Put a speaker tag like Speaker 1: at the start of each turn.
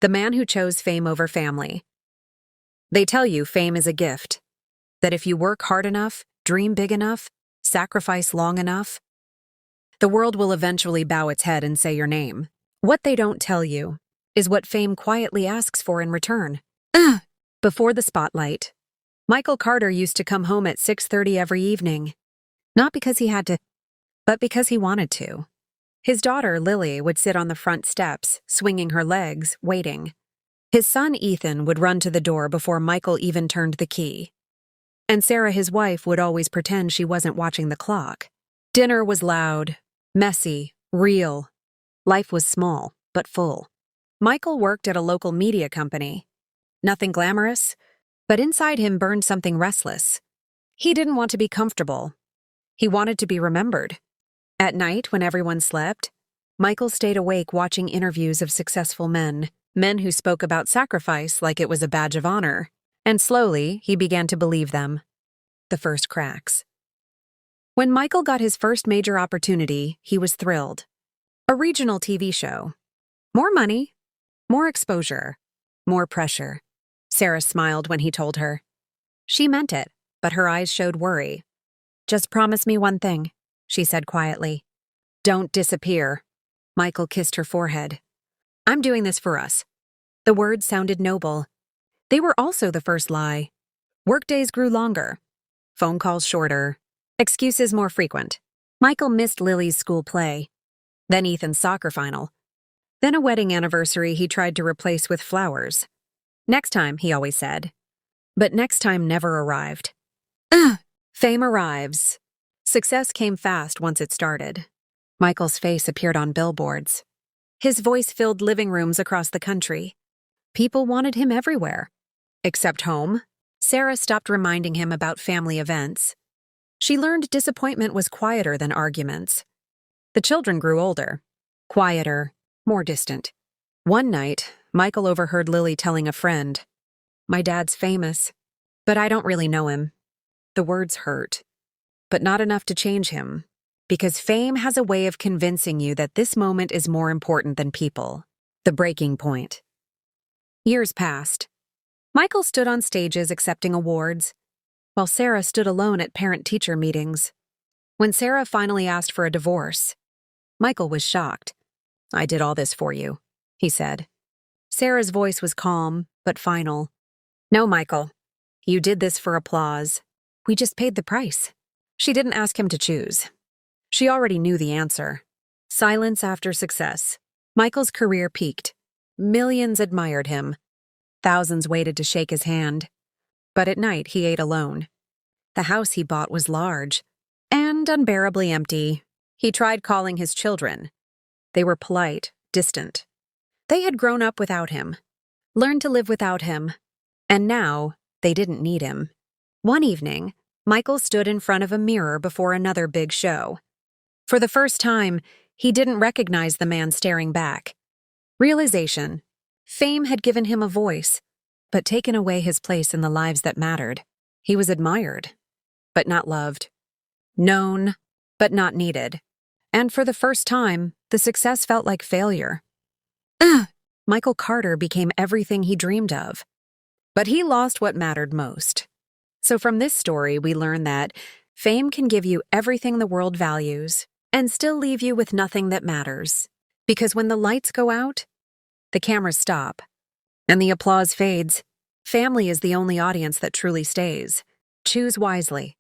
Speaker 1: The man who chose fame over family. They tell you fame is a gift, that if you work hard enough, dream big enough, sacrifice long enough, the world will eventually bow its head and say your name. What they don't tell you is what fame quietly asks for in return. Before the spotlight, Michael Carter used to come home at 6:30 every evening. Not because he had to, but because he wanted to. His daughter, Lily, would sit on the front steps, swinging her legs, waiting. His son, Ethan, would run to the door before Michael even turned the key. And Sarah, his wife, would always pretend she wasn't watching the clock. Dinner was loud, messy, real. Life was small, but full. Michael worked at a local media company. Nothing glamorous, but inside him burned something restless. He didn't want to be comfortable. He wanted to be remembered. At night, when everyone slept, Michael stayed awake watching interviews of successful men who spoke about sacrifice like it was a badge of honor. And slowly, he began to believe them. The first cracks. When Michael got his first major opportunity, he was thrilled. A regional TV show. More money, more exposure, more pressure. Sarah smiled when he told her. She meant it, but her eyes showed worry. Just promise me one thing, she said quietly. Don't disappear. Michael kissed her forehead. I'm doing this for us. The words sounded noble. They were also the first lie. Workdays grew longer. Phone calls shorter. Excuses more frequent. Michael missed Lily's school play. Then Ethan's soccer final. Then a wedding anniversary he tried to replace with flowers. Next time, he always said. But next time never arrived. Fame arrives. Success came fast once it started. Michael's face appeared on billboards. His voice filled living rooms across the country. People wanted him everywhere. Except home. Sarah stopped reminding him about family events. She learned disappointment was quieter than arguments. The children grew older. Quieter, more distant. One night, Michael overheard Lily telling a friend, My dad's famous, but I don't really know him. The words hurt, but not enough to change him, because fame has a way of convincing you that this moment is more important than people. The breaking point. Years passed. Michael stood on stages accepting awards, while Sarah stood alone at parent-teacher meetings. When Sarah finally asked for a divorce, Michael was shocked. I did all this for you, he said. Sarah's voice was calm, but final. No, Michael. You did this for applause. We just paid the price. She didn't ask him to choose. She already knew the answer. Silence after success. Michael's career peaked. Millions admired him. Thousands waited to shake his hand. But at night, he ate alone. The house he bought was large and unbearably empty. He tried calling his children. They were polite, distant. They had grown up without him, learned to live without him, and now they didn't need him. One evening, Michael stood in front of a mirror before another big show. For the first time, he didn't recognize the man staring back. Realization. Fame had given him a voice, but taken away his place in the lives that mattered. He was admired, but not loved. Known, but not needed. And for the first time, the success felt like failure. Michael Carter became everything he dreamed of. But he lost what mattered most. So from this story, we learn that fame can give you everything the world values and still leave you with nothing that matters. Because when the lights go out, the cameras stop, and the applause fades, family is the only audience that truly stays. Choose wisely.